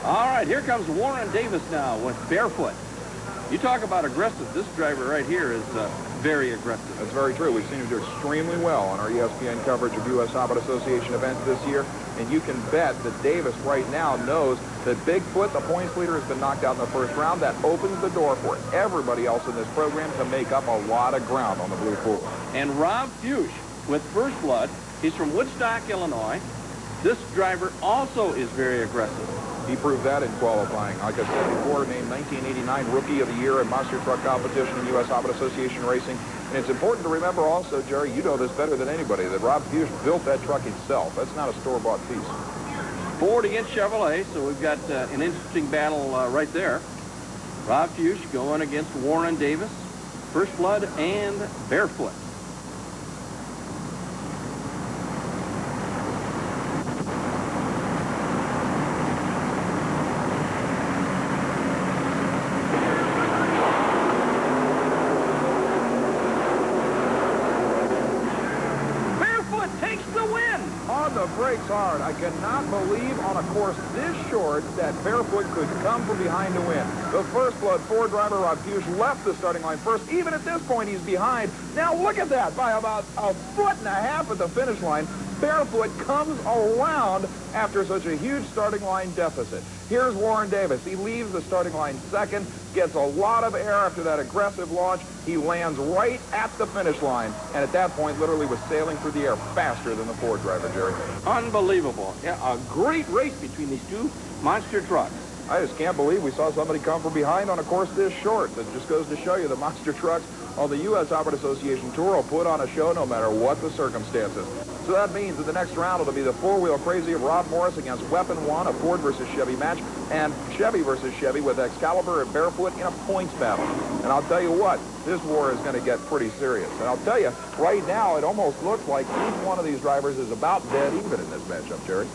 All right, here comes Warren Davis now with Barefoot. You talk about aggressive. This driver right here is very aggressive. That's very true. We've seen him do extremely well on our ESPN coverage of U.S. Hobbit Association events this year. And you can bet that Davis right now knows that Bigfoot, the points leader, has been knocked out in the first round. That opens the door for everybody else in this program to make up a lot of ground on the blue pool. And Rob Fuchs with First Blood. He's from Woodstock, Illinois. This driver also is very aggressive. He proved that in qualifying. Like I said before, named 1989 Rookie of the Year in Monster Truck Competition in U.S. Hobbit Association Racing. And it's important to remember also, Jerry, you know this better than anybody, that Rob Fuchs built that truck himself. That's not a store-bought piece. Ford against Chevrolet, so we've got an interesting battle right there. Rob Fuchs going against Warren Davis, First Blood, and Barefoot. Brakes hard. I cannot believe on a course this short that Barefoot could come from behind to win. The First Blood Ford driver, Rob Fuchs, left the starting line first. Even at this point, he's behind. Now look at that. By about a foot and a half at the finish line, Barefoot comes around after such a huge starting line deficit. Here's Warren Davis. He leaves the starting line second, gets a lot of air after that aggressive launch. He lands right at the finish line, and at that point literally was sailing through the air faster than the Ford driver, Jerry. Unbelievable. Yeah, a great race between these two monster trucks. I just can't believe we saw somebody come from behind on a course this short. That just goes to show you the monster trucks on the U.S. Hobbit Association Tour will put on a show no matter what the circumstances. So that means that the next round it'll be the four-wheel crazy of Rob Morris against Weapon One, a Ford versus Chevy match, and Chevy versus Chevy with Excalibur and Barefoot in a points battle. And I'll tell you what, this war is going to get pretty serious. And I'll tell you, right now it almost looks like each one of these drivers is about dead even in this matchup, Jerry.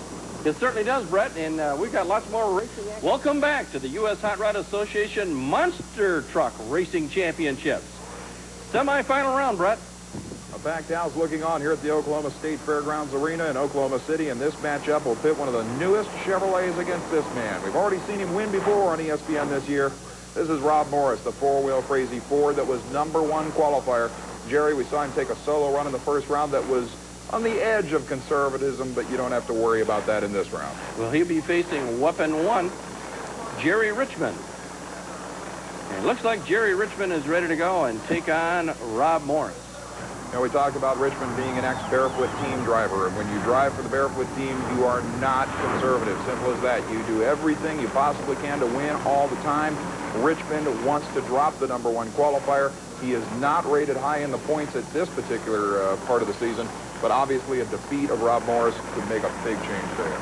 It certainly does, Bret, and we've got lots more racing action. Welcome back to the U.S. Hot Rod Association Monster Truck Racing Championships. Semi-final round, Bret. A packed house looking on here at the Oklahoma State Fairgrounds Arena in Oklahoma City, and this matchup will pit one of the newest Chevrolets against this man. We've already seen him win before on ESPN this year. This is Rob Morris, the four-wheel crazy Ford that was #1 qualifier. Jerry, we saw him take a solo run in the first round that was on the edge of conservatism, but you don't have to worry about that in this round. Well, he'll be facing Weapon One, Jerry Richmond. And it looks like Jerry Richmond is ready to go and take on Rob Morris. You know, we talked about Richmond being an ex-Barefoot team driver, and when you drive for the Barefoot team, you are not conservative. Simple as that. You do everything you possibly can to win all the time. Richmond wants to drop the #1 qualifier. He is not rated high in the points at this particular part of the season, but obviously a defeat of Rob Morris could make a big change there.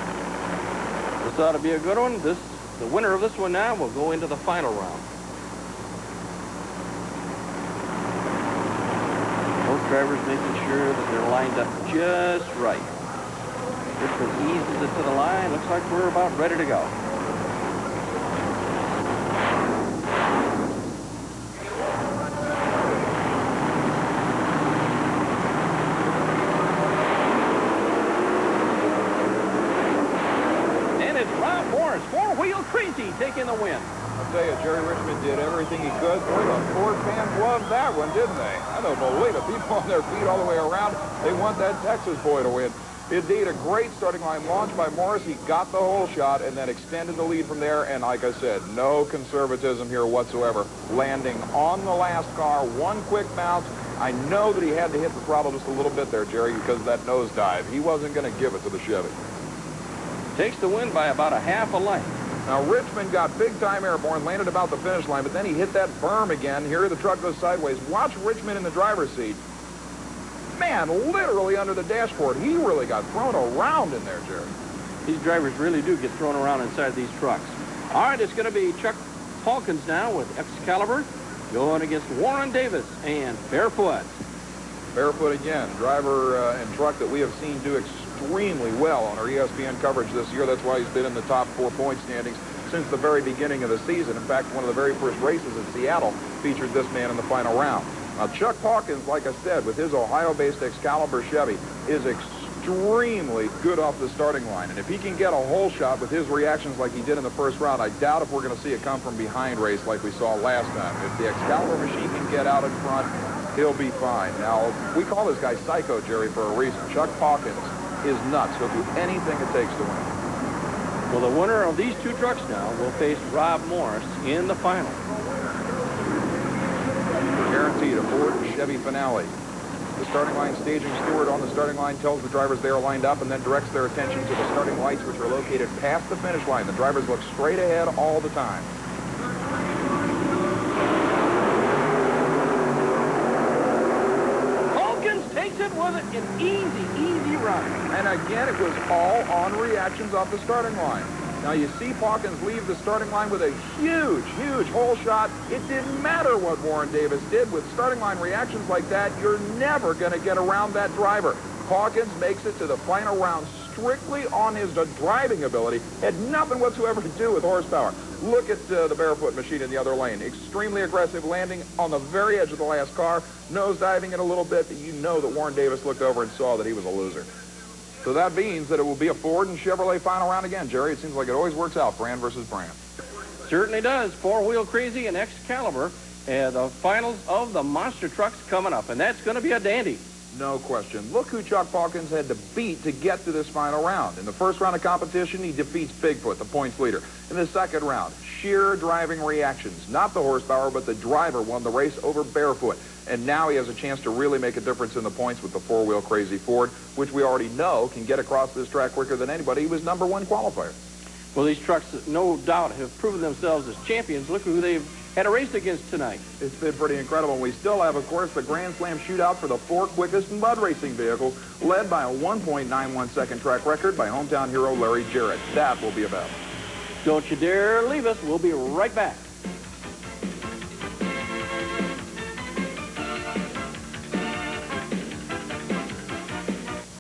This ought to be a good one. The winner of this one now will go into the final round. Both drivers making sure that they're lined up just right. Richmond eases it to the line. Looks like we're about ready to go. Four-wheel crazy taking the win. I'll tell you, Jerry Richmond did everything he could. Boy, the Ford fans loved that one, didn't they? I don't believe it. People on their feet all the way around. They want that Texas boy to win. Indeed, a great starting line launch by Morris. He got the whole shot and then extended the lead from there. And like I said, no conservatism here whatsoever. Landing on the last car, one quick bounce. I know that he had to hit the throttle just a little bit there, Jerry, because of that nosedive. He wasn't going to give it to the Chevy. Takes the win by about a half a length. Now, Richmond got big-time airborne, landed about the finish line, but then he hit that berm again. Here the truck goes sideways. Watch Richmond in the driver's seat. Man, literally under the dashboard. He really got thrown around in there, Jerry. These drivers really do get thrown around inside these trucks. All right, it's going to be Chuck Hawkins now with Excalibur going against Warren Davis and Barefoot. Barefoot again, driver and truck that we have seen do extremely well on our ESPN coverage this year. That's why he's been in the top 4 point standings since the very beginning of the season. In fact, one of the very first races in Seattle featured this man in the final round. Now, Chuck Hawkins, like I said, with his Ohio-based Excalibur Chevy, is extremely good off the starting line. And if he can get a hole shot with his reactions like he did in the first round, I doubt if we're going to see a come-from-behind race like we saw last time. If the Excalibur machine can get out in front, he'll be fine. Now, we call this guy Psycho, Jerry, for a reason. Chuck Hawkins is nuts. He'll do anything it takes to win. Well, the winner of these two trucks now will face Rob Morris in the final. Guaranteed a Ford Chevy finale. The starting line staging steward on the starting line tells the drivers they are lined up and then directs their attention to the starting lights, which are located past the finish line. The drivers look straight ahead all the time. Hawkins takes it with an easy run. And again, it was all on reactions off the starting line. Now, you see Hawkins leave the starting line with a huge hole shot. It didn't matter what Warren Davis did. With starting line reactions like that, you're never going to get around that driver. Hawkins makes it to the final round strictly on his driving ability. Had nothing whatsoever to do with horsepower. Look at the barefoot machine in the other lane. Extremely aggressive landing on the very edge of the last car. Nose diving it a little bit, but you know that Warren Davis looked over and saw that he was a loser. So that means that it will be a Ford and Chevrolet final round again, Jerry. It seems like it always works out, brand versus brand. Certainly does. Four-wheel crazy and Excalibur. And the finals of the monster trucks coming up, and that's going to be a dandy. No question. Look who Chuck Hawkins had to beat to get to this final round. In the first round of competition, he defeats Bigfoot, the points leader. In the second round, sheer driving reactions. Not the horsepower, but the driver won the race over Barefoot. And now he has a chance to really make a difference in the points with the four-wheel crazy Ford, which we already know can get across this track quicker than anybody. He was #1 qualifier. Well, these trucks, no doubt, have proven themselves as champions. Look who they've had a race against tonight. It's been pretty incredible. We still have, of course, the Grand Slam shootout for the 4 quickest mud racing vehicles, led by a 1.91 second track record by hometown hero Larry Jarrett. That will be about. Don't you dare leave us. We'll be right back.